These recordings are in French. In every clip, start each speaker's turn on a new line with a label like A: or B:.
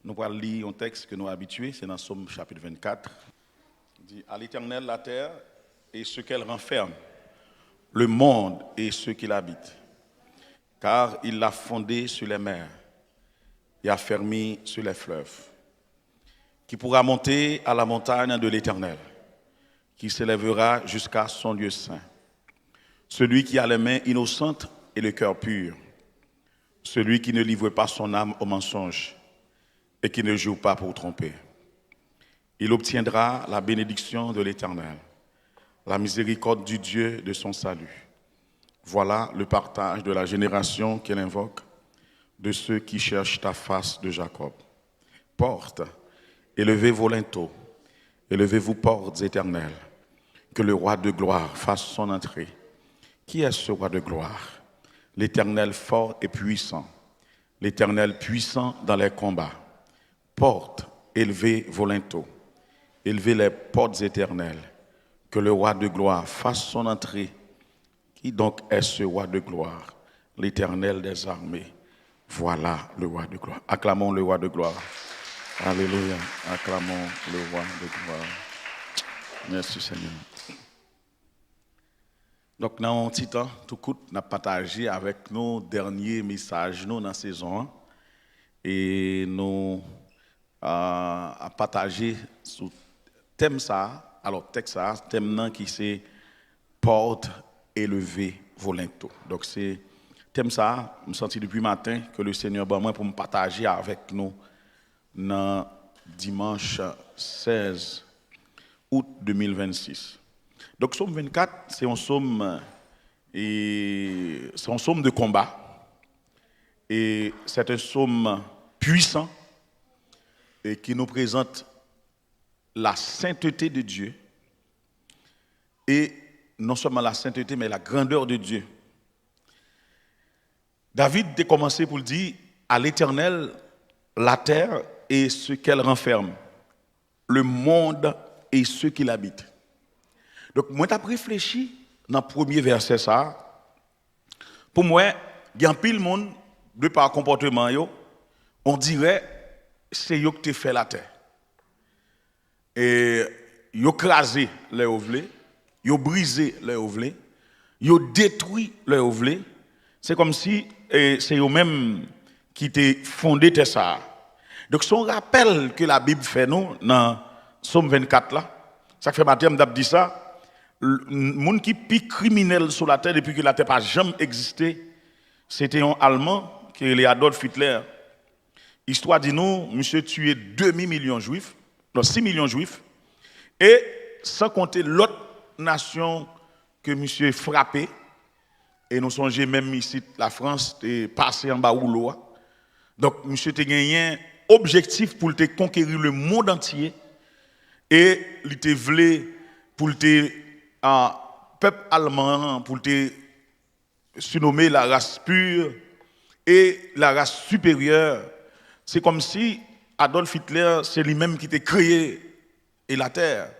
A: Nous allons lire un texte que nous sommes habitués, c'est dans Somme chapitre 24. Il dit, à l'Éternel la terre et ce qu'elle renferme, le monde et ceux qui l'habitent. Car il l'a fondé sur les mers et a fermé sur les fleuves. Qui pourra monter à la montagne de l'Éternel, qui s'élèvera jusqu'à son lieu saint. Celui qui a les mains innocentes et le cœur pur. Celui qui ne livre pas son âme au mensonge et qui ne joue pas pour tromper. Il obtiendra la bénédiction de l'Éternel, la miséricorde du Dieu de son salut. Voilà le partage de la génération qu'elle invoque, de ceux qui cherchent ta face de Jacob. Porte, élevez vos linteaux, élevez-vous portes éternelles, que le roi de gloire fasse son entrée. Qui est ce roi de gloire? L'Éternel fort et puissant, l'Éternel puissant dans les combats. Porte, élevez vos linteaux, élevez les portes éternelles, que le roi de gloire fasse son entrée. Qui donc est ce roi de gloire? L'Éternel des armées. Voilà le roi de gloire. Acclamons le roi de gloire. Alléluia. Acclamons le roi de gloire. Merci Seigneur. Donc, dans un petit temps, tout coup, nous avons partagé avec nos derniers messages nous, dans la saison 1. Et nous avons partagé sur le thème ça, alors texte ça, thème qui c'est porte élevée vos linteaux. Donc, c'est thème ça, je me sens depuis matin que le Seigneur m'a moi pour me partager avec nous dans dimanche 16 août 2026. Donc, Psaume 24, c'est un psaume de combat. Et c'est un psaume puissant et qui nous présente la sainteté de Dieu. Et non seulement la sainteté, mais la grandeur de Dieu. David a commencé pour le dire, à l'Éternel, la terre et ce qu'elle renferme, le monde et ceux qui l'habitent. Donc, moi, j'ai réfléchi dans le premier verset, ça. Pour moi, il y a un pile monde, de par comportement, on dirait que c'est eux qui ont fait la terre. Et ils ont crasé les ovlés, ils ont brisé les ovlés, ils ont détruit les ovlés. C'est comme si c'est eux-mêmes qui étaient fondés de ça. Donc, c'est un rappel que la Bible fait nous dans Psaume 24 là. Ça fait matin, je dit ça. Le monde qui est plus criminel sur la terre depuis que la terre n'a jamais existé, c'était un Allemand qui est Adolf Hitler. Histoire dit nous, monsieur tué 2,5 millions de juifs, non 6 millions de juifs, et sans compter l'autre nation que monsieur frappé. Et nous songeons même ici, la France est passée en bas ou l'eau. Donc monsieur a gagné un objectif pour conquérir le monde entier, et il te voulait pour le peuple allemand pour te surnommer la race pure et la race supérieure. C'est comme si Adolf Hitler, c'est lui-même qui t'a créé et la terre.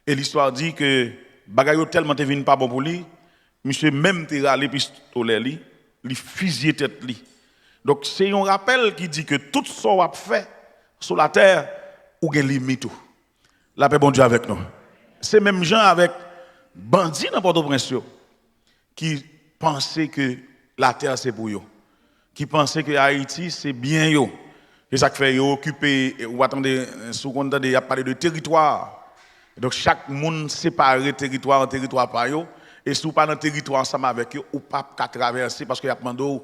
A: Et l'histoire dit que bagaille tellement te vinn pas bon pour lui, monsieur même te râlé pistolet li, li fusillé tête li. Donc c'est un rappel qui dit que tout ce qu'on a fait sur la terre ou gen limite. La paix bon Dieu avec nous. C'est même gens avec bandits dans Port-au-Prince qui pensaient que la terre c'est pour eux, qui pensaient que Haïti c'est bien eux. Et ça fait occuper ou attendez sous compte de parler de territoire. Donc chaque monde séparé territoire en territoire par eux et si vous pas dans territoire ensemble avec eux ou pas qu'à traverser parce qu'il y a demandé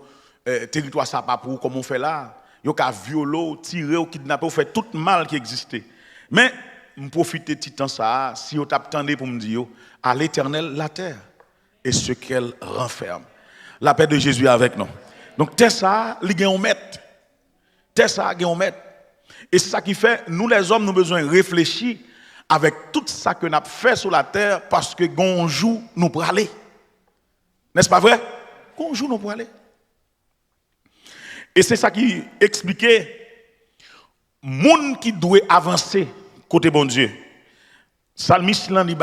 A: territoire ça pas pour comme on fait là, yo ka violer, tirer ou kidnapper ou faire tout mal qui existait. Mais je profite de ce temps ça, si vous attendez pour me dire, à l'Éternel la terre et ce qu'elle renferme. La paix de Jésus est avec nous. Donc, c'est ça, il y a un maître. C'est ça, il y a un maître. Et c'est ça qui fait, nous les hommes, nous avons besoin de réfléchir avec tout ça que nous avons fait sur la terre parce que un jour, nous pourrons aller. N'est-ce pas vrai? Un jour, nous pourrons aller. Et c'est ça qui expliquait, monde qui doit avancer côté bon Dieu. Psalmiste l'en dit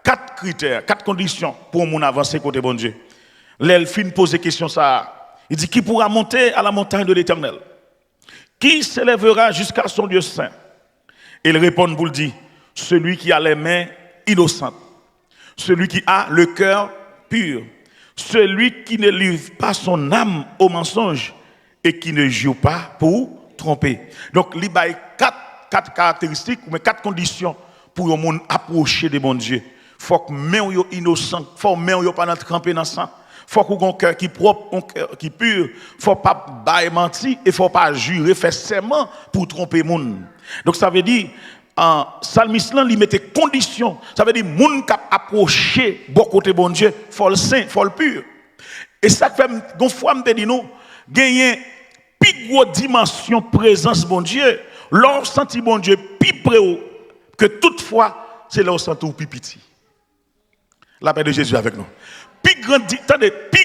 A: 4 critères, 4 conditions pour mon avancer côté bon Dieu. L'Elphine pose question ça. Il dit qui pourra monter à la montagne de l'Éternel? Qui s'élèvera jusqu'à son Dieu saint? Et il répond pour le dire, celui qui a les mains innocentes, celui qui a le cœur pur, celui qui ne livre pas son âme au mensonge et qui ne joue pas pour tromper. Donc, il y a quatre caractéristiques, mais 4 conditions pour un monde approcher de bon Dieu. Il faut que main soient innocent, il faut que main soient pas trempé dans le sang. Il faut qu'on ait un cœur qui est propre, un cœur qui est pur. Il ne faut pas mentir et il ne faut pas jurer, faire serment pour tromper les gens. Donc ça veut dire, Salmiste, il mettait conditions. Ça veut dire, les gens qui approchent bon côté bon Dieu, il faut le saint, il faut le pur. Et ça fait, une fois, je dis nous, gagner plus grosse dimension présence bon Dieu, l'on senti bon Dieu plus près que toutefois, c'est là où senti plus petit. La paix de Jésus avec nous. Plus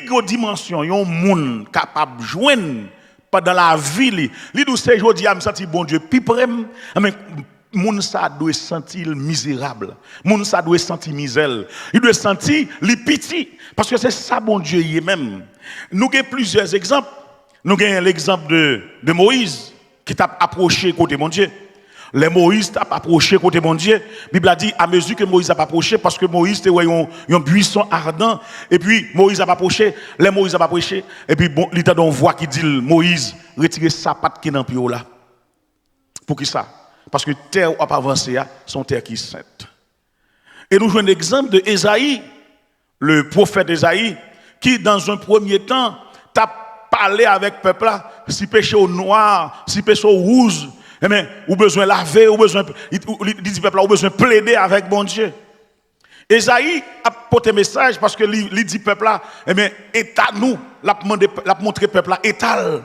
A: grande dimension, il y a un monde capable de joindre pendant la vie. Li dou se jodi a me senti bon Dieu plus près, mais moun sa doit sentir misérable. Moun sa doit sentir misère. Il doit sentir li petit parce que c'est ça bon Dieu y est même. Nous avons plusieurs exemples. Nous avons l'exemple de Moïse qui t'a approché côté mon Dieu. Les Moïse t'a approché côté mon Dieu. La Bible a dit à mesure que Moïse a approché parce que Moïse était un buisson ardent et puis Moïse a approché, les Moïse a approché et puis bon, il y a une voix qui dit Moïse retire sa patte qui est dans le pied là. Pour qui ça? Parce que terre a pas avancé son terre qui est sainte. Et nous jouons l'exemple de Ésaïe, le prophète Ésaïe qui dans un premier temps t'a parlé avec le peuple là, si péché au noir, si péché au rouge. Eh bien, ou besoin laver, ou besoin, il dit peuple, ou besoin plaider avec bon Dieu. Esaïe a porté message parce que il dit peuple là, eh bien, état nous, l'a montré peuple là, étal.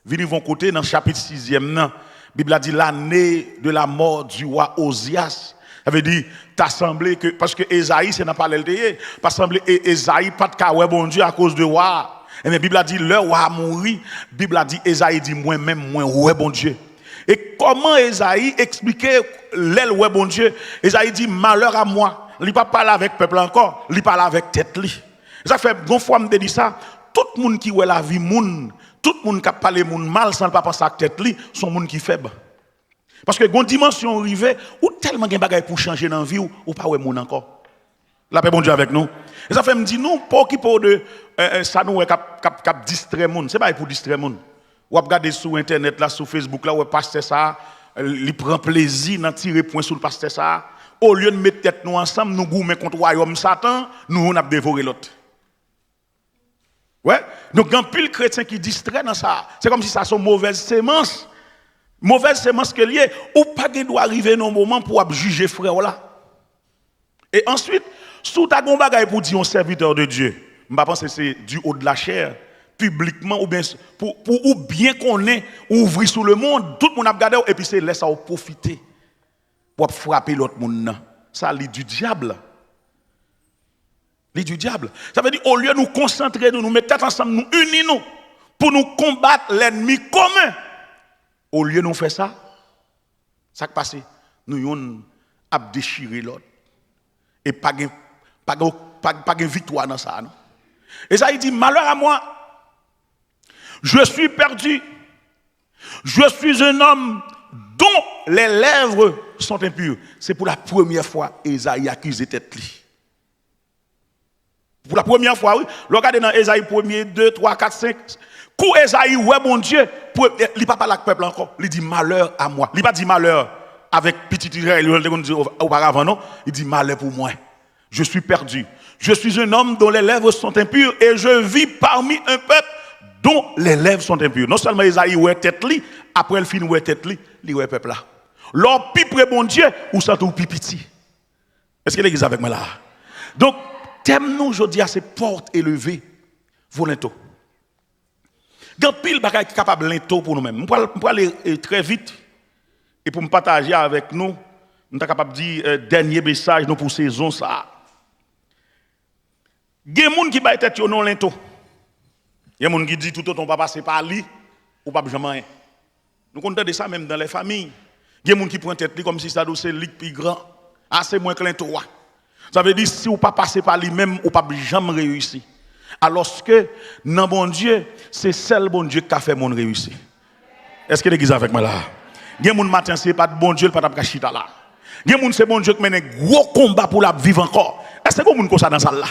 A: Venez vont côté dans le chapitre 6e, la Bible a dit l'année de la mort du roi Osias. Ça veut dire, t'as semblé que, parce que Esaïe, c'est n'a pas l'LDE, pas semblé, Esaïe, pas de cas, ouais, bon Dieu, à cause de roi. Eh bien, Bible a dit, le roi a mouru. Bible a dit, Esaïe dit, moi-même, moi, ouais, bon Dieu. Et comment Esaïe expliquait l'aile, ouais, bon Dieu? Esaïe dit, malheur à moi. Il ne pas parler avec le peuple encore, il parle avec tête. Ça fait, une fois, je me dis ça, tout le monde qui voit la vie, tout le monde qui parle mal sans ne pas penser à tête, sont des gens qui sont faibles. Parce que, une dimension arrivée, ou tellement de choses pour changer dans la vie, ou pas ouais, moun encore. La paix, bon Dieu, avec nous. Et ça fait, me dit, nous, pas occuper de ça, nous, cap distrait moun. C'est pas pour distraire moun. Ou regarder sur internet là, sur Facebook là, où pasteur ça, il prend plaisir dans tirer point sur le pasteur ça. Au lieu de mettre tête nous ensemble, nous goûter contre le royaume Satan, nous on a dévoré l'autre. Ouais. Donc il y a pile chrétien qui distrait dans ça. C'est comme si ça sont mauvaise sémence. Mauvaise sémence que lié ou pas de doit arriver dans un moment pour juger frère là. Et ensuite, sous ta gon bagaille pour dire un serviteur de Dieu. Je pense que c'est du haut de la chair. Publiquement ou bien pour ou bien qu'on est ouvrir sur le monde, tout le monde a regardé et puis c'est laisse ça profiter pour frapper l'autre monde. Ça lit du diable. Lit du diable. Ça veut dire au lieu de nous concentrer, nous mettre tête ensemble, nous unir nous pour nous combattre l'ennemi commun. Au lieu de nous faire ça, ça qui passe, nous avons déchiré l'autre et pas de victoire dans ça. Non? Et ça il dit malheur à moi. Je suis perdu. Je suis un homme dont les lèvres sont impures. C'est pour la première fois Esaïe accuse tête. Pour la première fois, oui. Regardez dans Esaïe 1er, 2, 3, 4, 5. Quand Esaïe, ouais, mon Dieu, il ne parle pas avec le peuple encore. Il dit malheur à moi. Il ne pas dit malheur avec petit Israël, auparavant, non. Il dit malheur pour moi. Je suis perdu. Je suis un homme dont les lèvres sont impures et je vis parmi un peuple dont les lèvres sont impures. Non seulement Esaïe ouais tête li, après le fin ouais tête li, li ouais peuple là. L'or pi près bon Dieu ou ça tout pi petit. Est-ce que l'église avec moi là? Donc thème nous aujourd'hui à ces portes élevées volonto. Grand pile bagay capable lento pour nous-mêmes. On peut aller très vite et pour me partager avec nous, on est capable de dire dernier message nous pour saison ça. Il y a des gens qui baillent tête non lento. Il y a des gens qui disent tout autant pas passer par lui ou pas jamais. Nous comptons de ça même dans les familles. Il y a des gens qui prennent tête comme si ça c'est lui plus grand. Ah c'est moins que lento. Ça veut dire si ou pas passer par lui même ou pas jamais réussir. Alors que dans bon Dieu, c'est seul bon Dieu qui a fait mon réussir. Est-ce que l'église avec moi là? Il y a des gens matin, c'est pas de bon Dieu, pas de chita là. Il y a des gens, c'est bon Dieu qui mène un gros combat pour la vivre encore. Est-ce que vous avez ça dans ça là?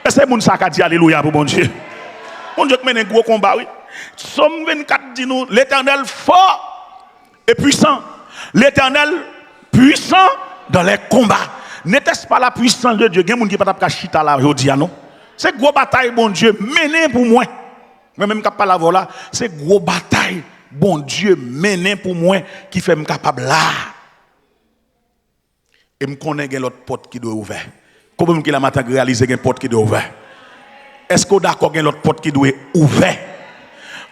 A: Est-ce que vous avez dit alléluia pour bon Dieu? Bon Dieu qui mène un gros combat, oui. Somme 24 dit nous, l'Éternel fort et puissant. L'Éternel puissant dans les combats. N'était-ce pas la puissance de Dieu? Il y a des gens qui ne peuvent pas chita là, je dis non. C'est gros bataille, bon Dieu, mené pour moi. Même quand pas la voilà, c'est gros bataille, bon Dieu, mené pour moi, qui fait me capable là. Et me connaît l'autre porte qui doit ouvrir. Comment que la matin réaliser une porte qui doit ouvrir? Est-ce qu'on d'accord qu'il y a l'autre porte qui doit ouvrir?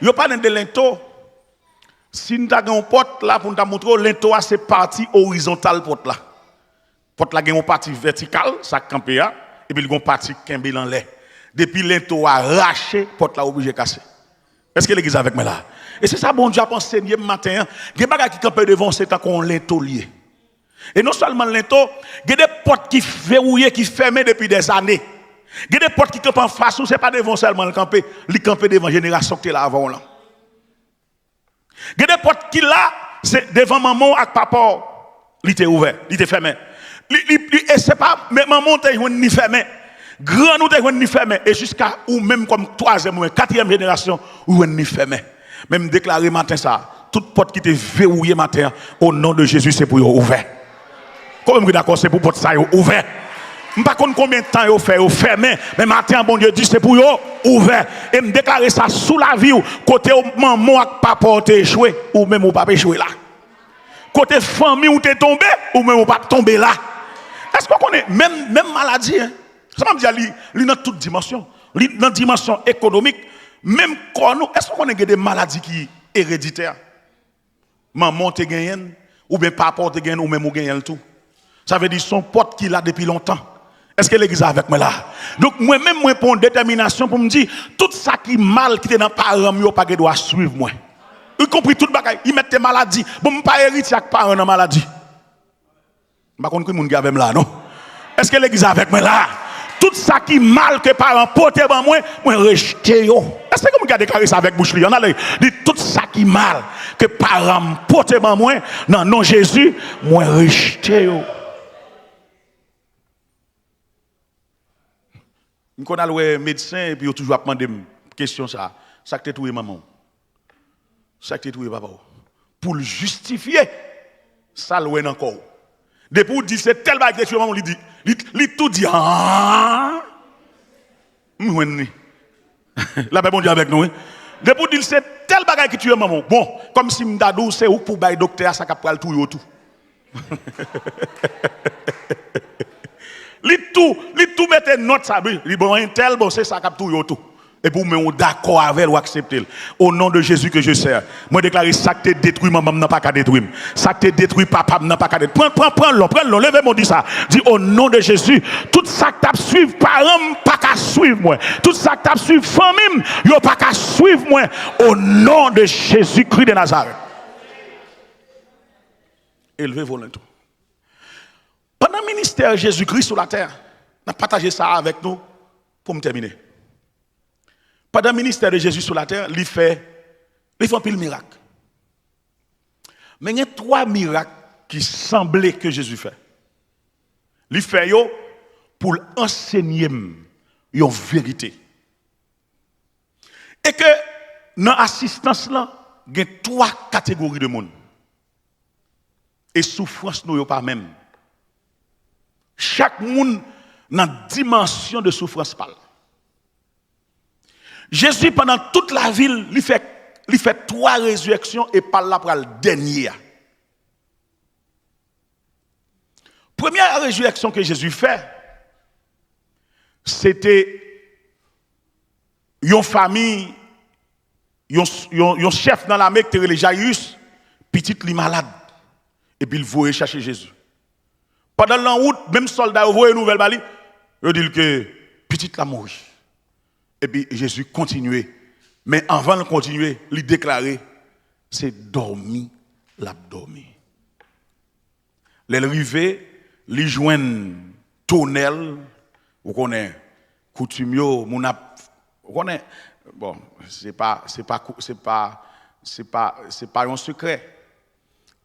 A: Yo pas de l'ento. Si nous avons une porte là pour nous montrer, l'ento c'est partie horizontale porte là. Porte là une partie verticale, ça campé là, et puis une partie kembe en l'air. Depuis l'ento a arraché, porte là obligé casser. Est-ce que l'église avec moi là? Et c'est ça bon Dieu a pensé hier matin, il y a des bagages qui campent devant c'est tant qu'on l'ento lié. Et non seulement l'ento, il y a des portes qui verrouillées, qui fermées depuis des années. Il y a des portes qui campent en face, ce n'est pas devant seulement le camper, ils campent devant la génération qui est là avant là. Il y a des portes qui là, c'est devant maman et papa, il était ouvert, il était fermé. Et c'est pas, mais maman était ni fermé, grand nous était ni fermé, et jusqu'à ou même comme troisième ou quatrième génération, ou ni fermé. Même déclaré matin ça, toute porte qui était verrouillée matin, au nom de Jésus, c'est pour ouvert. Comment vous d'accord, c'est pour porte ça ouvert. Je ne sais pas combien de temps vous fermé, mais matin, bon Dieu dit c'est pour vous ouvert. Et me déclarer ça sous la vie, côté maman et papa t'es échoué, ou même ou pas échoué là. Côté famille où t'es tombé, ou même ou pas tombé là. Est-ce qu'on connaît même maladie? Hein? Ça m'a dit, il dans toute dimension. Dans dimension économique, même quand nous, est-ce qu'on connaît des maladies qui sont héréditaires? Maman te gagne, ou bien papa te gagne, ou même ou gagne tout. Ça veut dire son pote qui l'a depuis longtemps. Est-ce que l'église est avec moi là? Donc moi-même, moi pour une détermination pour me dire, tout ça qui est mal, qui est dans parents, yo pas doit suivre moi. Y compris tout bagaille, ils mettent tes maladies. Bon, je ne pas hériter avec parents dans maladie. Je ne sais pas si vous avez là, non? Est-ce que l'église est avec moi là? Tout ça qui est mal que parents portent dans moi, moi rejeter yo. Est-ce que vous avez déclaré ça avec bouche li? On a dit tout ça qui est mal que parents portent dans moi, non non Jésus, moi rejeter yo. Je connais le médecin et puis il a toujours demandé une question ça. Ça que tu trouvé maman. Ça que tu trouvé papa. Pour le justifier, ça le encore. Depuis il dit c'est tel bague que tu maman, il dit, il tout dit ah. La paix bon Dieu avec nous. Depuis il dit c'est tel bague que tu es maman. Bon, comme si m'dadou c'est ou pour bailler docteur ça capable tout tout. Li tout mette note ça li bon un tel bon c'est ça cap tout yo tout et pour me d'accord avec ou accepter au nom de Jésus que je sers moi déclarer ça que te détruit maman n'a pas qu'à détruire ça que te détruit papa n'a pas qu'à détruire prends l'eau levez moi dit ça dit au nom de Jésus tout ça que t'a suivre parents pas qu'à suivre moi tout ça que t'a suivre famille yo pas qu'à suivre moi au nom de Jésus-Christ de Nazareth élevez vos lentement. Pendant le ministère Jésus-Christ sur la terre, on a partagé ça avec nous pour me terminer. Pendant le ministère de Jésus sur la terre, il fait un pile miracle. Mais il y a 3 miracles qui semblaient que Jésus fait. Il fait pour enseigner une vérité. Et que dans l'assistance là, il y a 3 catégories de monde. Et souffrance nous pas même. Chaque monde dans une dimension de souffrance parle. Jésus, pendant toute la ville, il fait 3 résurrections et parle là pour le dernier. Première résurrection que Jésus fait, c'était une famille, un chef dans l'armée qui était Jairus, petit li malade. Et puis il voulait chercher Jésus. Pendant la route, même soldat voit une nouvelle balie, il dit que petite la mort. Et puis Jésus continuait. Mais avant de continuer, il déclarait, c'est dormi, l'abdomen. L'arrivée, il joint tonnelle, vous connaissez, coutumio, vous connaissez, bon, c'est pas c'est pas un secret.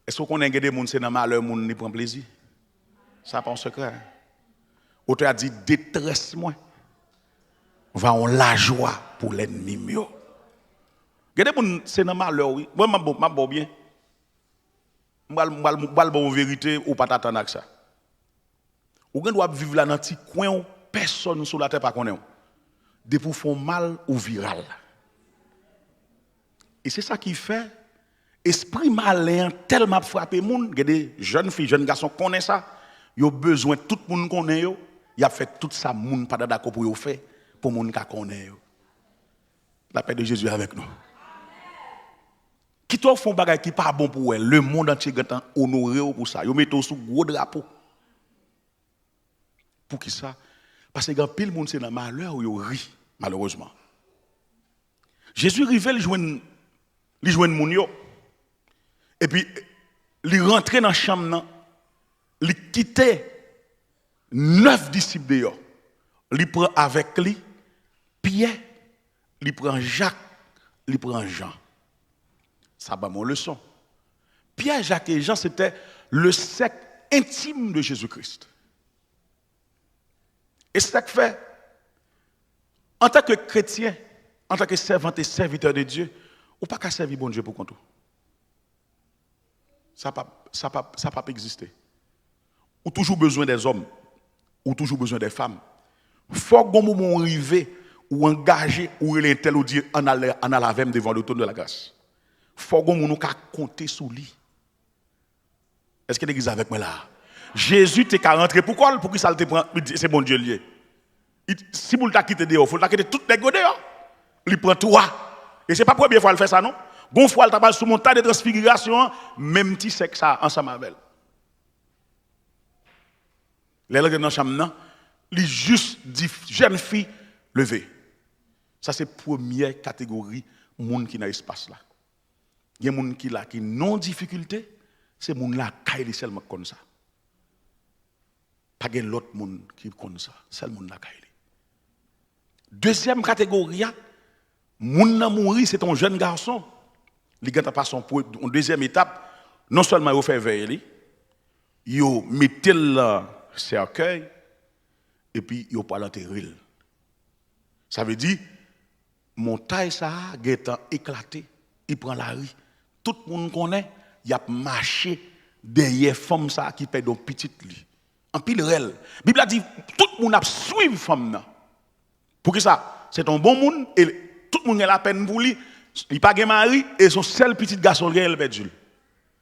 A: Est-ce qu'on a des gens qui sont dans malheur, qui prend plaisir? Ça pas un secret. Auteur a dit détresse moi. Va on la joie pour l'ennemi mieux. Des gens c'est dans malheur oui. Moi m'a bon bien. M'bal bon vérité ou pas t'attendre avec ça. Ou doit vivre là dans petit coin personne sur la terre pas connaît. Des pour font mal ou viral. Et c'est ça qui fait esprit malin tellement frappé moun, des jeunes filles, jeunes garçons connaissent ça, ils ont besoin tout le monde connaît yo, il a fait tout ça moun pas d'accord pour yo faire pour moun ka connaît yo. La paix de Jésus est avec nous. Qui toi font bagay qui pas bon pour elle, le monde entier est honoré pour ça. Yo mettent sous gros drapeau. Pour qui ça? Parce que quand pile monde c'est dans malheur ou yo ri malheureusement. Jésus rive li joine moun yo. Et puis, il rentre dans la chambre, il quitte 9 disciples dehors. Il prend avec lui Pierre, il prend Jacques, il prend Jean. Ça va mon leçon. Pierre, Jacques et Jean, c'était le cercle intime de Jésus-Christ. Et c'est ça que fait, en tant que chrétien, en tant que servant et serviteur de Dieu, ou pas qu'à servir bon Dieu pour compte. Ça n'a pas existé. Ou toujours besoin des hommes, ou toujours besoin des femmes. Il faut que moment arrivé, ou engagé, ou il est tel ou dire en alavem devant le trône de la grâce. Il faut que nous compter sur lui. Est-ce que l'église est avec moi là? Jésus t'est qu'à rentrer. Pourquoi? Pour qu'il te prend, c'est bon Dieu lié. Si vous l'avez quitté dehors, il faut quitter toutes les gars dehors. Il prend toi. Et ce n'est pas la première fois qu'il fait ça, non? Bon fois, il t'a sous mon tas de transfiguration, même si c'est que ça, ensemble avec elle. Les gens dans la chambre, ils juste dit jeune fille, levez. Ça, c'est la première catégorie de monde qui dans l'espace là. Il y a des gens qui là, qui non difficulté, c'est les gens là qui sont seulement comme ça. Pas de l'autre monde qui est comme ça, c'est le monde là qui est. Deuxième catégorie, les gens qui mourir, c'est un jeune garçon. Les gens passent en deuxième étape, non seulement ils font veiller, ils mettent le cercueil et puis ils pas l'enterrer. Ça veut dire, montagne ça a éclaté, il prend la rue. Tout le monde connaît, il a marché derrière femme ça qui perd une petite lit. En pile réel. La Bible a dit, tout le monde a suivi femme. Pour que ça, c'est un bon monde et tout le monde a la peine pour lui. Il n'a pas de mari et son seul petit garçon qui est perdu.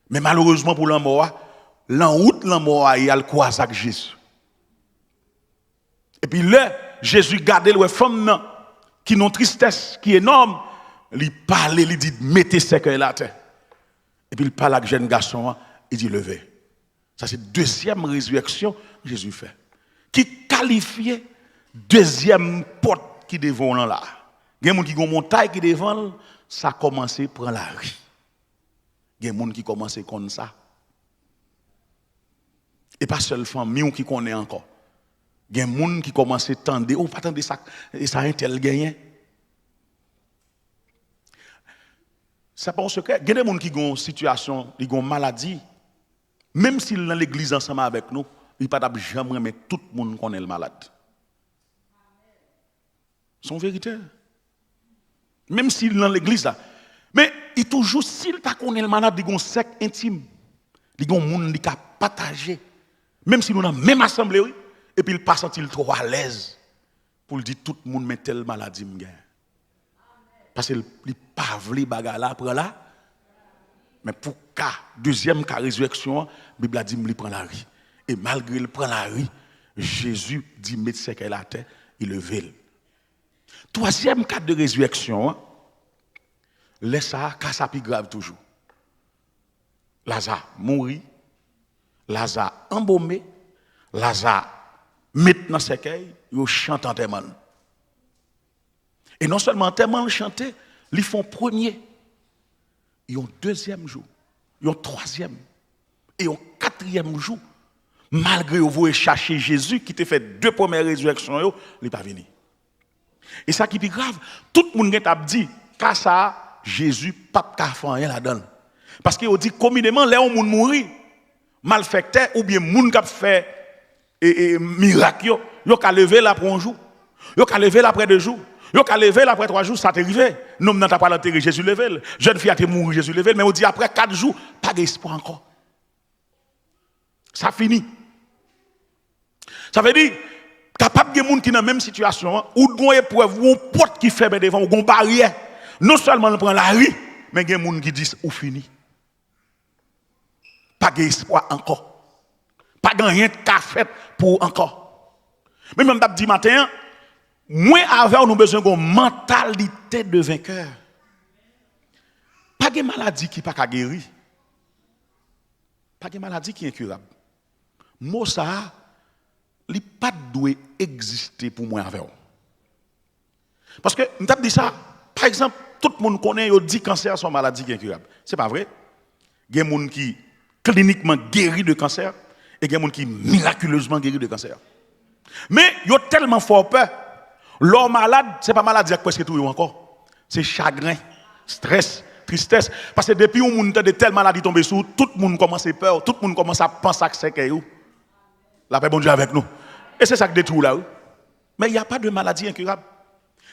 A: Mais malheureusement pour l'amour, l'en route l'amour, il y a le croisé avec Jésus. Et puis là, Jésus garde les femmes qui ont une tristesse qui est énorme. Il parle, il dit mettez ce cœur là terre. Et puis il parle avec le jeune garçon, il dit levez. Ça c'est deuxième résurrection que Jésus fait. Qui qualifiait deuxième porte qui devant là. Il y a des gens qui ont une montagne qui devant, ça a commencé à prendre la rue. Il y a des gens qui commencent comme ça. Et pas seulement famille qui connaît encore. Il y a des gens qui commencent à tendre, ou pas tendre ça, et ça a un tel gagnant. C'est pas un secret. Il y a des gens qui ont une situation, qui ont une maladie. Même s'ils sont dans l'église ensemble avec nous, ils ne peuvent pas jamais mettre tout le monde connaît le malade. C'est une vérité. Même s'il est dans l'église là. Mais il toujours, s'il ne connaît le malade, il y a un cercle intime. Il y a un monde qui a partagé. Même si nous sommes dans la même assemblée, oui, et puis il passe sentir trop à l'aise pour dire tout le monde met telle maladie. Parce qu'il n'a pas voulu bagarre là, après là. Mais pour cas, deuxième cas résurrection, la Bible a dit qu'il prend la rue. Et malgré qu'il prend la rue, Jésus dit mettre ce qu'elle a terre, il le veut. Troisième cas de résurrection, laisse ça, cas ça plus grave toujours. Lazare mourit, Lazare embaumé, Lazare met dans ce cercueil, il chante en témoin. Et non seulement en témoin chanter, ils font premier. Ils ont deuxième jour, ils ont troisième, et ont quatrième jour. Malgré que vous chercher Jésus qui t'a fait deux premières résurrections, il n'est pas venu. Et ça qui est grave, tout le monde a dit, car ça, Jésus pas faire rien là-dedans. Parce qu'il dit communément les gens mourir malfecteur ou bien moun qui fait miracle yo ka lever là pour un jour. Yo ka lever là après 2 jours. Yo ka lever là après 3 jours, ça t'est arrivé. Non n'a pas l'enterré Jésus levé. Jeune fille a été mourir Jésus levé, mais on dit après 4 jours, pas d'espoir encore. Ça finit. Ça veut dire capable de gens qui dans la même situation ou gon épreuve ou un porte qui fait devant ou gon barrière. Non seulement on prend la rue, mais il y a des gens qui disent ou fini. Pas d'espoir encore. Pas de rien de fait pour encore. Mais même dit matin, moins avant nous besoin d'une mentalité de vainqueur. Pas de maladie qui pas guérir. Pas de maladie qui est incurable. Moi ça, il pas doit exister pour moi avec. Parce que nous avons dit ça, par exemple, tout le monde connaît et dit cancer sont maladie qui est incurable. C'est pas vrai. Il y a des gens qui cliniquement guéri de cancer et il y a des gens qui miraculeusement guéri de cancer. Mais ils ont tellement fort peur. L'homme malade, ce n'est pas maladie presque tout encore. C'est chagrin, stress, tristesse. Parce que depuis que on de telle maladie tombée sous, tout le monde commence à peur, tout le monde commence à penser que c'est que la paix bon Dieu avec nous. Et c'est ça qui détruit là. Mais il n'y a pas de maladie incurable.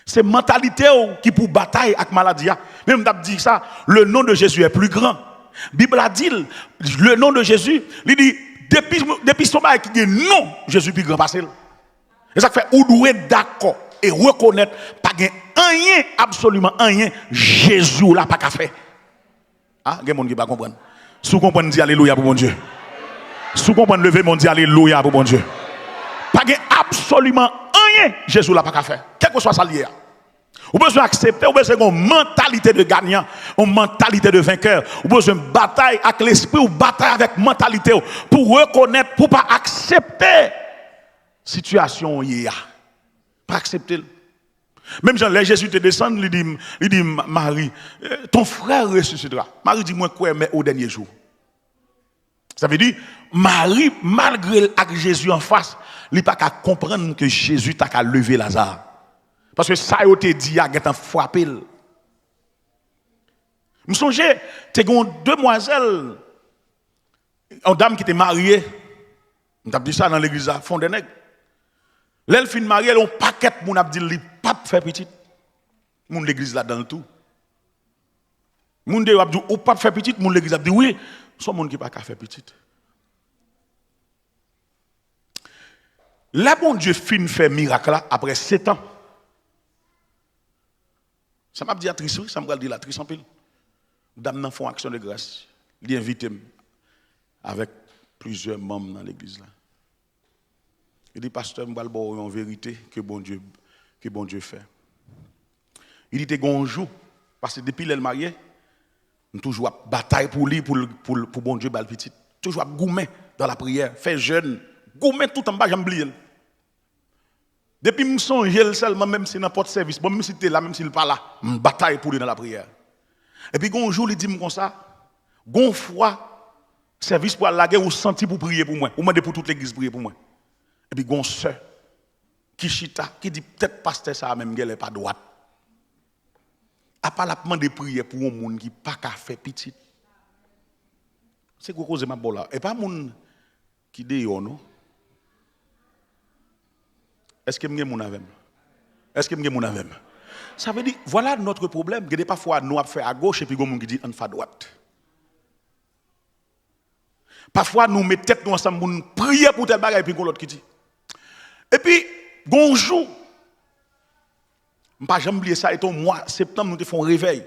A: C'est la mentalité qui pour bataille avec la maladie. Même je dit ça, le nom de Jésus est plus grand. La Bible a dit, le nom de Jésus, il dit, depuis son bail qui dit non, Jésus plus grand passé. Et ça fait, ou doit d'accord et reconnaître, pas rien, absolument rien, Jésus là pas qu'à faire. Ah, il y a des gens qui ne comprennent pas. Si vous comprenez, dis alléluia pour mon Dieu. Si vous comprenez, levez mon Dieu, alléluia pour mon Dieu. Pas absolument rien, Jésus là pas qu'à faire. Quel que soit ça lié. Vous besoin d'accepter, vous besoin d'une mentalité de gagnant, une mentalité de vainqueur. Vous besoin de bataille avec l'esprit ou bataille avec mentalité pour reconnaître, pour pas accepter situation hier. Pas accepter. Même Jean, les Jésus te descend, il dit Marie, ton frère ressuscitera. Marie dit moi quoi mais au dernier jour. Ça veut dire Marie malgré avec Jésus en face, il pas qu'à comprendre que Jésus t'a qu'à lever Lazare. Parce que ça yo te dit a gèt frappé. Me songe, te gon demoiselle une dame qui était mariée. On t'a dit ça dans l'église à Fond des Nègres. L'elle fin mariée, elle on paquet moun a dit li pas faire petite. Moun l'église là dans le tout. Moun de a dit ou pas faire petite, moun l'église a dit oui, son monde qui pas faire petite. Là bon Dieu fin fait miracle là après 7 ans. Ça m'a dit à triste, ça m'a dit la triste en pile. Dame nan font action de grâce. Il invite avec plusieurs membres dans l'église là. Il dit pasteur, m'bal bo en vérité que bon Dieu fait. Il dit un jour parce que depuis le marié, nous toujours bataille pour lui pour bon Dieu bal petit. Toujours gourmet dans la prière, fait jeûne, gourmet tout en bas j'aime oublier. Depuis que je songe seulement, même si n'importe service, même si tu es là, même s'il n'est pas là, je bataille pour lui dans la prière. Et puis, un jour, il dit comme ça, gon fois, service pour la guerre, ou senti pour prier pour moi, ou demander pour toute l'église prier pour moi. Et puis, gon sœur, qui chita, qui dit peut-être pasteur ça même, elle n'est pas droite. A pas la demande de prier pour un monde qui n'a pas qu'à faire petit. C'est quoi cause ma bola? Et pas un monde qui dit non. Est-ce que vous avez Est-ce que vous avez Ça veut dire, voilà notre problème. Il y a parfois nous avons fait à gauche et puis nous qui dit on fait à droite. Parfois nous mettons tête nous ensemble pour prier pour tel bagage et puis l'autre qui dit. Et puis, bonjour. Je ne vais pas jamais oublier ça. Et au mois septembre, nous te font réveil.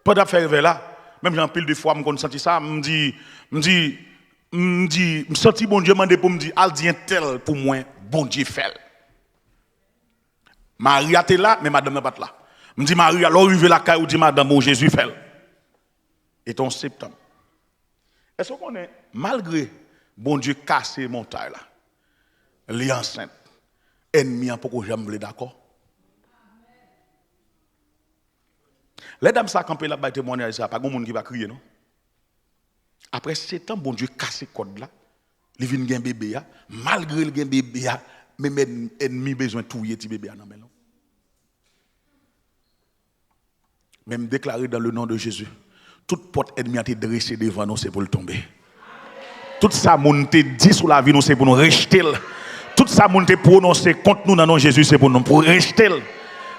A: Pendant faire réveil là, même j'en pile de fois, je me senti ça, je me senti bon Dieu mandé pour me dire, al dit un tel pour moi, bon Dieu fait. Marie était là, mais madame n'est pas là. Je me dis, Marie, alors arrive la caille, ou dit, madame, bon Jésus fait. Et en septembre. Est-ce qu'on est, malgré bon Dieu cassé montagne là, les enceintes, ennemis en pourquoi jamais d'accord? Les dames ça campé là, témoignage ça, pas grand monde qui va crier non. Après 7 ans, bon Dieu cassé code là, il vient gen bébé malgré le gen bébé même ennemi besoin touyer ti bébé nan men. Même déclaré dans le nom de Jésus. Toute porte ennemie a été dressée devant nous, c'est pour le tomber. Tout ça, mon te dit sur la vie, nous, c'est pour nous rejeter. Tout ça, mon te prononcé contre nous dans le nom de Jésus, c'est pour nous rejeter.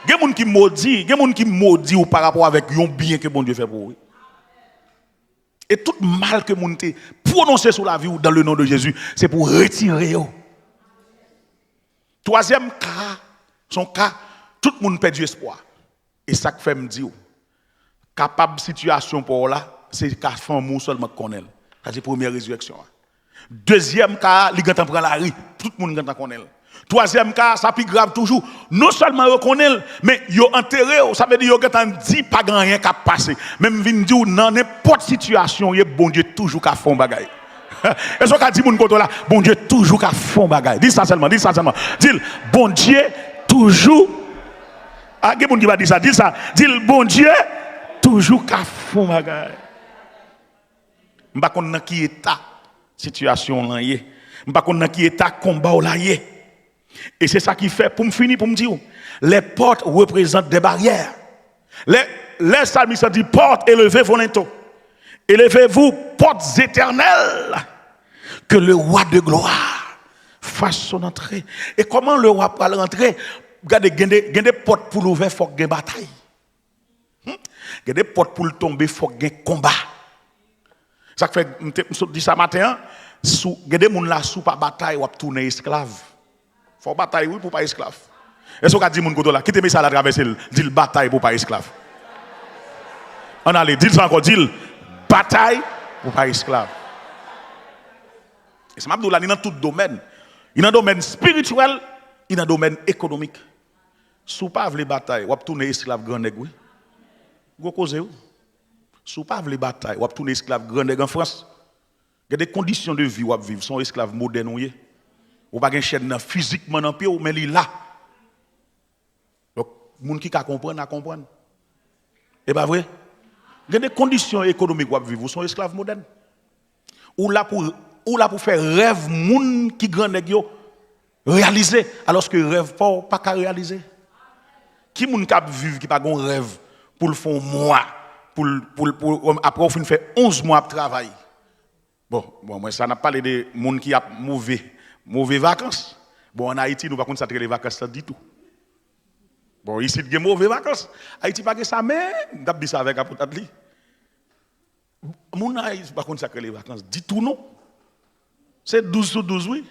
A: Il y a des gens qui maudit ou par rapport avec un bien que bon Dieu fait pour eux. Et tout mal que mon te prononcé sur la vie ou dans le nom de Jésus, c'est pour retirer. Troisième cas, son cas, tout le monde perd du espoir. Et ça que fait me dire, capable situation pour là, c'est qu'à femme seulement connaît. Ça c'est la première résurrection. Deuxième cas, il prend la rue, tout le monde connaît. Troisième cas, ça plus grave toujours. Non seulement reconnaît, mais yo enterré, ça veut dire yo ont dit pas rien qui a passé. Même vinn dire dans n'importe situation, y bon Dieu toujours qu'a fond bagaille. Et ce qu'a dit mon côté là, bon Dieu toujours qu'a fond bagaille. Dis ça seulement. Dis bon Dieu toujours. Ah, quelqu'un qui va dire ça, dis bon Dieu toujours qu'a fond bagaille. M'pa konn nan ki état situation là yé. M'pa konn nan ki état combat là yé. Et c'est ça qui fait, pour me finir, pour me dire, les portes représentent des barrières. Les psalmistes disent, portes, élevez-vous bientôt. Élevez-vous, portes éternelles, que le roi de gloire fasse son entrée. Et comment le roi va rentrer? Regardez, il y a des portes pour l'ouvrir, il faut qu'il y ait une bataille. Il y a des portes pour le tomber, il faut qu'il y ait un combat. Ça fait, je dis ça matin, il y a des gens là, sous pas bataille, ou tourner esclave. Il faut bataille oui, pour pas esclave. Est-ce qu'on a dit mon côté là? Quittez ça à traverser, dit bataille pour pas esclave. On allait, dit ça encore, dit bataille pour pas esclave. Et c'est ma là, il dans tout domaine. Il dans domaine spirituel, il dans domaine économique. Sous pas les batailles, ou tourner esclave grand nègre oui. Go cause ou. Sous pas les batailles, ou tourner esclave grand nègre en France. Il y a des conditions de vie ou vivre, sont esclaves modernes ou ou pas une chaîne physiquement dans pied mais il là. Donc moun qui comprendre à comprendre. Et pas vrai? Il y a des conditions économiques où vivre, vous sont esclaves modernes. Ou là pour faire rêve moun qui grand nèg yo réaliser alors que rêve pas qu'à réaliser. Qui moun k'ap vivre qui pas gon rêve pour le fond mois pour après on fin fait 11 mois de travail. Bon moi ça n'a pas parlé de moun qui a mauvais vacances. Bon, en Haïti, nous ne pouvons pas les vacances du tout. Bon, ici, il y a mauvais vacances. Haïti, pas que ça, mais nous avons dit ça avec Apotadli. Mon Haïti, pas qu'on sacré les vacances. Dis tout non. C'est 12 sur 12, oui.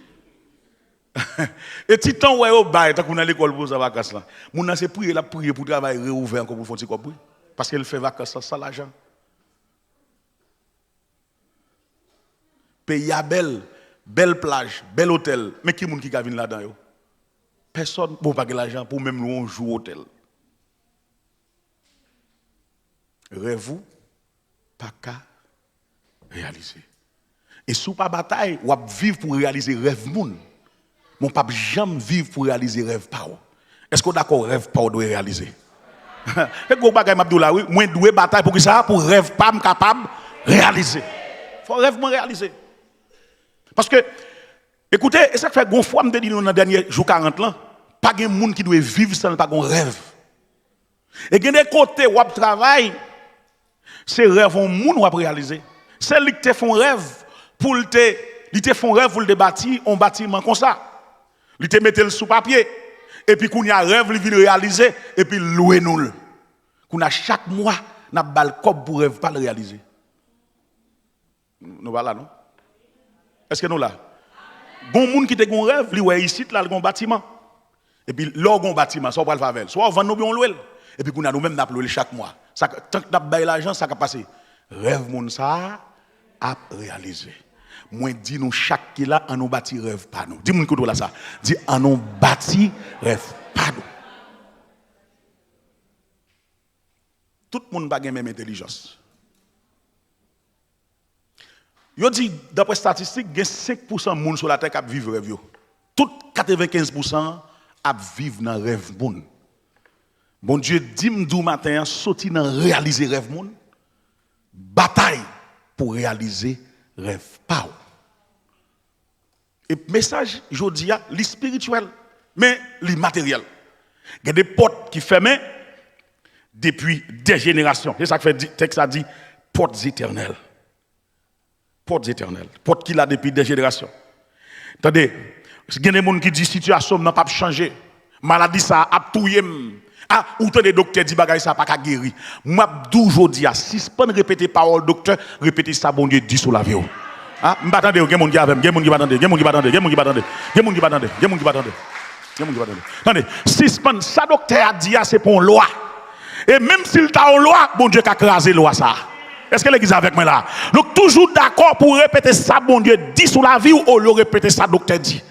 A: Et si tant ouais au bail, tant qu'on a l'école pour sa vacances là. Mon a c'est prier pour travailler réouvert encore pour faire quoi parce qu'elle fait vacances sans l'argent. Pays à belle plage, bel hôtel, mais qui est-ce qui vient là-dedans? Personne ne peut pas l'argent pour même nous jouer au hôtel. Rêve-vous, pas qu'à réaliser. Et sous pas bataille, ou vivre pour réaliser rêve moun. Mon pape jamais vivre pour réaliser rêve pas. Est-ce que d'accord rêve pas doit réaliser? Et go bagay m'abdoula oui, moi doué bataille pour que ça pour rêve pas capable réaliser. Faut rêve moi réaliser. Parce que, écoutez, et ça fait une fois, je me dis dans le dernier jour 40 ans, pas de monde qui doit vivre sans pas de rêve. Et il y a des côtés où on travaille, c'est rêve on monde ou réaliser. C'est lui qui te font rêve pour te font rêve pour te bâtir un bâtiment comme ça. Il te mettre le sous papier et puis qu'on y a rêve il vient réaliser et puis louer nous. Qu'on a chaque mois n'a bal cop pour rêve pas le réaliser. Nous voilà non? Est-ce que nous là? Bon monde qui te gon rêve, lui ouais ici là le bâtiment. Et puis là gon bâtiment, ça va le faire. Soit on vend nous bien louer et puis qu'on a nous même n'a louer chaque mois. Ça tant que n'a bail l'argent ça va passer. Rêve moun ça a réalisé. Moi dis nous chaque qui là en nous bâti rêve pas nous. Dis moun que là ça. Dis en nous bâti rêve pas nous. Tout le monde n'a pas même intelligence. Yo dit d'après statistiques, il y a 5% de monde sur la terre qui vivent rêve. Tout 95% a vivre dans rêve moun. Bon Dieu dit m'dou matin sorti dans réaliser rêve moun. Bataille pour réaliser rêve pas. Et message jodi a li spirituel mais li matériel. Il y a des portes qui ferment, depuis des générations. C'est ça que fait le texte a dit portes éternelles. Portes éternelles. Portes qu'il a depuis des générations. Attendez, il y a des gens qui disent situation n'a pas changé. Maladie ça a touillé. Ah, ou t'as des docteurs dit bagay ça pas qu'à guérir. Moi toujours dit à si pas répéter parole docteur, répéter ça bon Dieu dit sur la vie. Ah, m'attendez, il y a des gens qui avec, il y a des gens qui m'attendent, il y a des gens qui m'attendent, il y a des gens qui m'attendent, il y a des gens qui m'attendent, il y a des gens qui m'attendent. Attendez, si ça docteur a dit c'est pour une loi. Et même s'il t'a une loi, bon Dieu a crasé loi ça. Est-ce que l'église est avec moi là? Donc toujours d'accord pour répéter ça, bon Dieu dit sur la vie ou au lieu de répéter ça, docteur dit.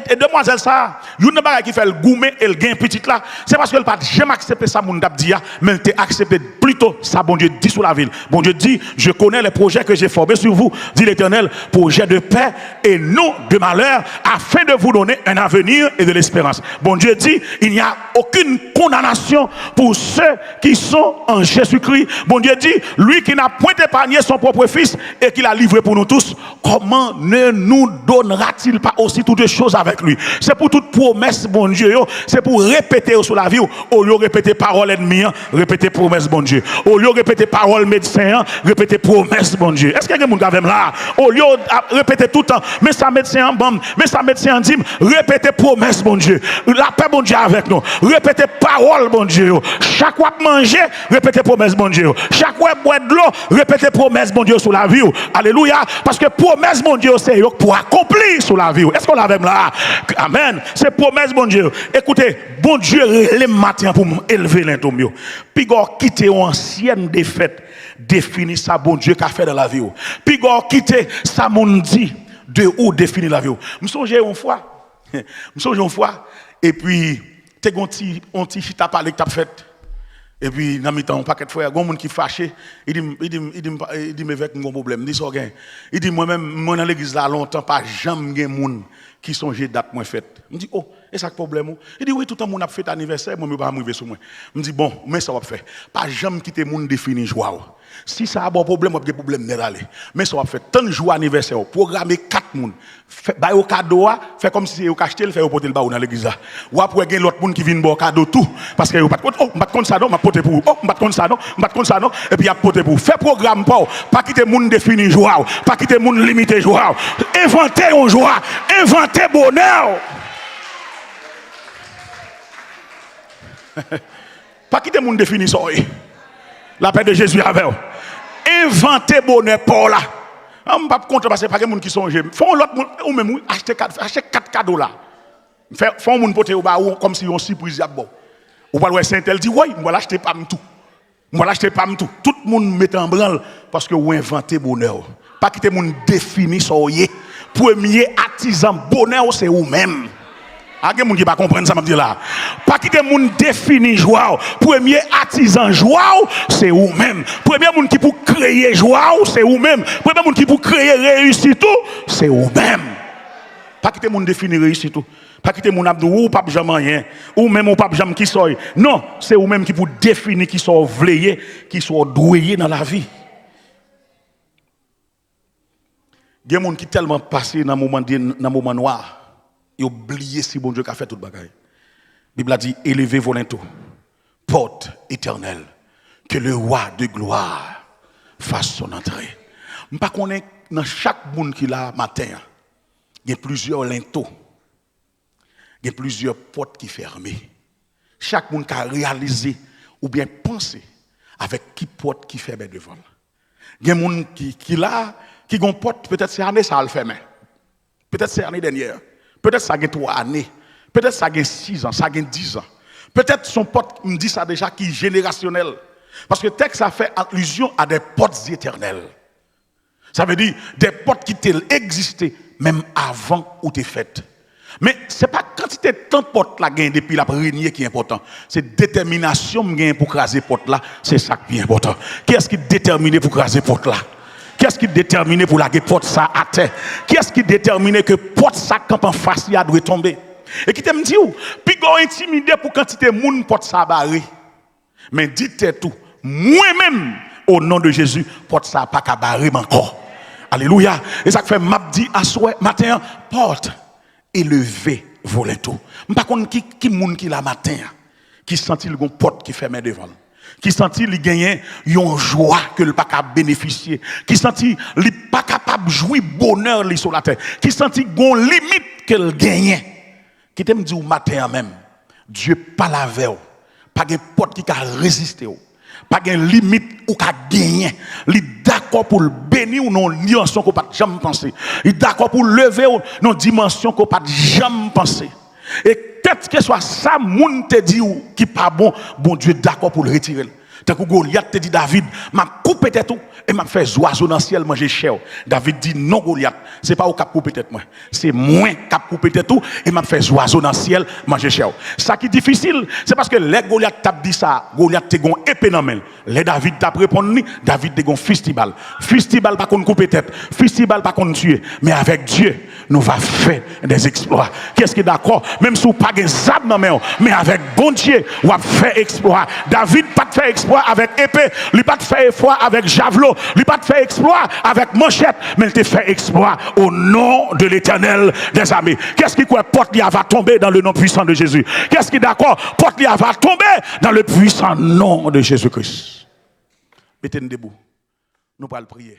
A: Et demoiselle ça, il y a une bagarre qui fait le gourmet et le gain petit là, c'est parce qu'elle n'a pas jamais accepté ça, mon dab dit, mais elle a accepté plutôt ça, bon Dieu dit sur la ville. Bon Dieu dit, je connais les projets que j'ai formés sur vous, dit l'Éternel, projets de paix et non de malheur, afin de vous donner un avenir et de l'espérance. Bon Dieu dit, il n'y a aucune condamnation pour ceux qui sont en Jésus-Christ. Bon Dieu dit, lui qui n'a point épargné son propre fils et qui l'a livré pour nous tous, comment ne nous donnera-t-il pas aussi toutes les choses avec lui? C'est pour toute promesse, bon Dieu, c'est pour répéter sur la vie, au lieu de répéter parole ennemi, répéter promesse, bon Dieu. Au lieu de répéter parole médecin, répéter promesse, bon Dieu. Est-ce qu'il y a quelqu'un qui est là? Au lieu de répéter tout le temps, mais ça médecin en bam, mais ça médecin en dîme, répéter promesse, bon Dieu. La paix, bon Dieu, avec nous. Répéter parole, bon Dieu. Chaque fois manger, répéter promesse, bon Dieu. Chaque fois boire de l'eau, répétez promesse, mon Dieu, sur la vie. Alléluia. Parce que promesse, mon Dieu, c'est pour accomplir sur la vie. Est-ce qu'on l'a même là? Amen. C'est promesse, mon Dieu. Écoutez, bon Dieu, les matins pour m'élever l'intomio. Puis, quitter une ancienne défaite, définir ça, bon Dieu, qu'a fait dans la vie. Puis, quitter ça, mon dit, de où définir la vie. Je me souviens une fois, et puis, tu as un petit chita parlé que tu as fait. Et puis, dans le temps, un paquet de fois, il y a des gens qui sont fâchés. Il dit, mais avec un problème. Il dit, moi-même, moi dans l'église là longtemps, pas jamais des gens qui sont date moi faite. Je dis, oh, et ça le problème? Il dit, oui, tout le monde a fait anniversaire, moi, je ne vais pas arriver sur moi. Je dis, bon, mais ça va faire. Pas jamais quitter le monde défini joie. Si ça a un bon problème, il y a des problèmes d'aller. Mais ça va faire tant de jours anniversaire, programmer 4 personnes, faire un cadeau, faire comme si vous achetez, faire porter le bas dans l'église. Ou après, il y a l'autre monde qui vient boire cadeau tout. Parce que vous pas de compte, oh, je ne pas ça, non, je porter pour vous. Oh, je ne pas ça, non, je ne pas ça, non. Et puis, il y a porter pour vous. Faire programme pour pas quitter le monde défini joie, pas quitter le monde limité joie. Inventer une joie, inventer bonheur. Pas quitter le monde défini ça. La paix de Jésus avec vous. Inventer bonheur pour là. Je ne suis pas content parce que pas de gens qui sont jeunes. Font l'autre ou même acheter 4 cadeaux là. Font mon pote comme si on surprise à bon. Ou pas le Saint-El dit oui, moi l'acheter pas tout. Moi l'acheter pas tout. Tout le monde met en branle parce que vous inventez bonheur. Pas quitter monde défini soyez. Premier artisan bonheur c'est vous-même. Il y a des gens qui ne comprennent pas ça, je dis là. Pas quitter les gens définir joie. Premier artisan joie, c'est vous-même. Premier monde qui pour créer joie, c'est vous-même. Premier monde qui pour créer réussite, c'est vous-même. Pas quitter les gens définir réussite. Pas quitter les gens qui ou pas jamais rien. Ou même ou pas jamais qui soit. Non, c'est vous-même qui pour définir qui sont vléés, qui sont doués dans la vie. Il y a des gens qui sont tellement passés dans le moment noir. Et oublier si bon Dieu a fait toute bagaille. La Bible a dit, élevez vos linteaux, porte éternelle, que le roi de gloire fasse son entrée. Je ne sais pas qu'on est dans chaque monde qui l'a matin, il y a plusieurs linteaux, il y a plusieurs portes qui ferment. Chaque monde qui a réalisé ou bien pensé avec qui porte qui ferme devant. Il y a des gens qui l'a, qui ont une porte, peut-être c'est année ça a le fermé. Peut-être c'est l'année dernière. Peut-être ça a 3 années. Peut-être ça a 6 ans, ça a 10 ans. Peut-être son pote me dit ça déjà qui est générationnel. Parce que le texte a fait allusion à des portes éternelles. Ça veut dire des portes qui existaient même avant où tu es faite. Mais ce n'est pas quantité de temps porte là gagne depuis la régner qui est important. C'est détermination pour craser porte là, c'est ça qui est important. Qui est-ce qui est déterminé pour craser porte là? Qui est-ce qui est déterminé pour la porte ça à terre? Qui est-ce qui est déterminé que porte ça quand en face il doit tomber? Et qui t'aime dit où? Puis go intimidé pour quantité moun porte ça barré. Mais dites tout, moi-même au nom de Jésus, porte ça pas qu'à barrer encore. Alléluia. Et ça fait m'a dit à souhait matin porte élevez vos linteaux. Par contre qui moun qui la matin qui sentit le porte qui ferme devant. Qui sentit li gagner une joie que le pas capable bénéficier, qui sentit li pas capable jouir bonheur li sur la terre, qui sentit gon limite qu'elle gagne. Qui t'aime dire au matin même, Dieu pas la veille, pas de porte qui a résisté, pas de limite ou qu'a gagner. Il est d'accord pour le bénir ou non dimension qu'on pas jamais penser. Il est d'accord pour lever ou non dimension qu'on pas jamais penser. Et peut-être que soit ça moun te dit ou qui pas bon, bon Dieu d'accord pour le retirer. Tant que Goliath te dit David, m'a coupé tête tout et m'a fait oiseau dans le ciel manger chair. David dit non Goliath, c'est pas au cap couper tête moi, c'est moi qui couper tête tout et m'a fait oiseau dans le ciel manger chair. Ça qui est difficile, c'est parce que les Goliath t'a dit ça, Goliath te gon épée dans main. Les David t'a répondu, David te gon fistibal. Fistibal pas qu'on couper tête, fistibal pas qu'on tuer, mais avec Dieu nous va faire des exploits. Qu'est-ce qui est d'accord? Même si vous pas de zab dans main, mais avec bon Dieu, on va faire exploit. David pas faire exploit avec épée, il pas faire exploit avec javelot, il pas faire exploit avec manchette, mais il te fait exploit au nom de l'Éternel des armées. Qu'est-ce qui croit porte va tomber dans le nom puissant de Jésus? Qu'est-ce qui est d'accord? Porte va tomber dans le puissant nom de Jésus-Christ. Mettez-nous debout. Nous allons prier.